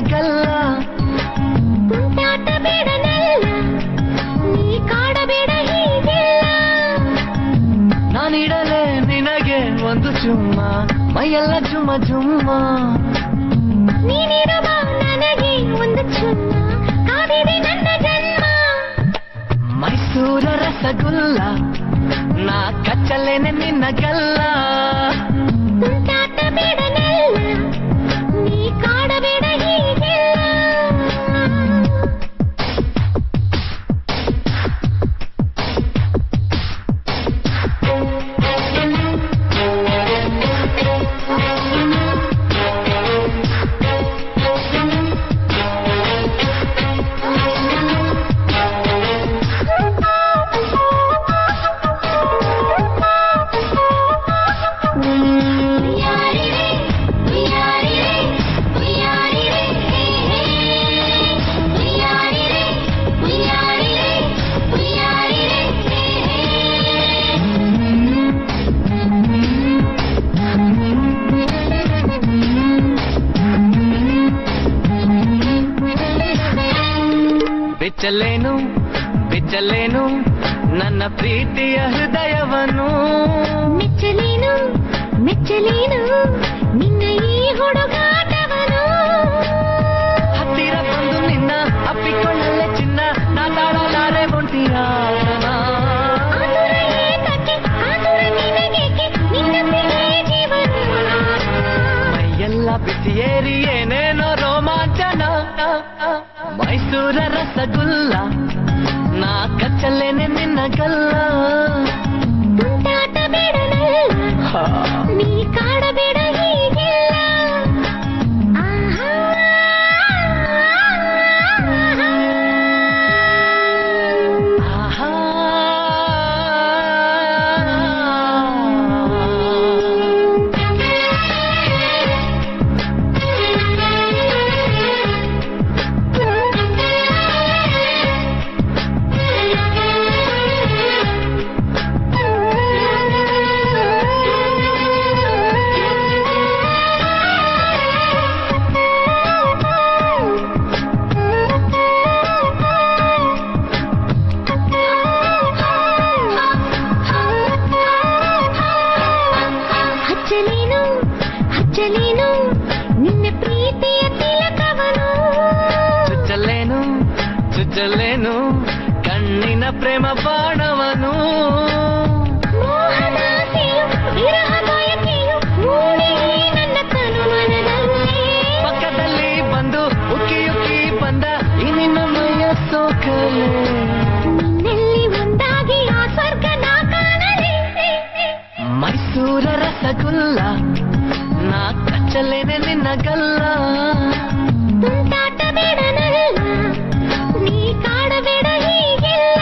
ನಿನಗಲ್ಲ. ತುಂಟಾಟ ಬೇಡನಲ್ಲ, ನೀ ಕಾಡಬೇಡ ಹೀಗೆಲ್ಲ. ನಾನಿಡಲೇ ನಿನಗೆ ಒಂದು ಚುಮ್ಮ, ಮೈಯೆಲ್ಲ ಜುಮ್ಮ ಜುಮ್ಮ. ನೀನಿರುವ ನನಗೆ ಒಂದು ಚುಮ್ಮ, ಕಾದಿದೆ ನನ್ನ ಜನ್ಮ. ಮೈಸೂರ ರಸಗುಲ್ಲ, ನಾ ಕಚ್ಚಲೇನೆ ನಿನ್ನಗಲ್ಲ. ತುಂಟಾಟ ಬೇಡನಲ್ಲ, ನೀ ಕಾಡಬೇಡ ಹೀಗೆಲ್ಲ. ಬಿಚ್ಚಲೇನು ಬಿಚ್ಚಲೇನು ನನ್ನ ಪ್ರೀತಿಯ ಹೃದಯವನ್ನು. ಮೆಚ್ಚಲೇನು ಮೆಚ್ಚಲೇನು ನಿನ್ನ ಈ ಹುಡುಗಾಟವನು. ಹತ್ತಿರ ಬಂದು ನಿನ್ನ ಅಪ್ಪಿಕೊಳ್ಳಲೆ ಚಿನ್ನ, ನಾ ತಾಳಲಾರೆ ಒಂಟಿಯ ಆತುರ ಏತಕ್ಕೆ, ಆತುರ ನಿನಗೇಕೆ, ನಿನ್ನೊಂದಿಗೆ ಜೀವನ. ಮೈಯೆಲ್ಲ ಬಿಸಿಯೇರಿ ಏನೇನೋ ರೋಮಾಂಚನ. ಮೈಸೂರ ರಸಗುಲ್ಲ, ನಾ ಕಚ್ಚಲೇನೆ ನಿನ್ನಗಲ್ಲ. ತುಂಟಾಟ ಬೇಡನಲ್ಲ, ನೀ ಕಾಡಬೇಡ ಹೀಗೆಲ್ಲ. ಆಹಾ ಆಹಾ ಹಚ್ಚಲೇನು ಹಚ್ಚಲೇನು ನಿನ್ನ ಪ್ರೀತಿಯ ತಿಲಕವನು. ಚುಚ್ಚಲೇನು ಚುಚ್ಚಲೇನು ಕಣ್ಣಿನ ಪ್ರೇಮ ಬಾಣವನು. ಮೋಹದಾಸೆಯು ವಿರಹ ಬಯಕೆಯು ಮೂಡಿ ನನ್ನ ತನುಮನದಲ್ಲಿ. ಪಕ್ಕದಲ್ಲಿ ಬಂದು ಉಕ್ಕಿ ಉಕ್ಕಿ ಬಂದ ಈ ನಿನ್ನ ಮೈಯ ಸೋಕಲೆ. ನಿನ್ನಲ್ಲಿ ಒಂದಾಗಿ ಆ ಸ್ವರ್ಗ ನಾ ಕಾಣಲಿ. ಮೈಸೂರ ರಸಗುಲ್ಲ, ನಾ ಕಚ್ಚಲೇನೆ ನಿನ್ನಗಲ್ಲ. ತುಂಟಾಟ ಬೇಡನಲ್ಲ, ನೀ ಕಾಡಬೇಡ ಹೀಗೆಲ್ಲ.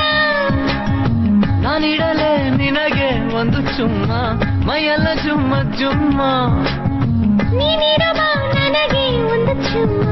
ನಾನಿಡಲೇ ನಿನಗೆ ಒಂದು ಚುಮ್ಮ, ಮೈಯೆಲ್ಲ ಜುಮ್ಮ ಜುಮ್ಮ. ನೀನಿರುವ ನನಗೆ ಒಂದು ಚುಮ್ಮ,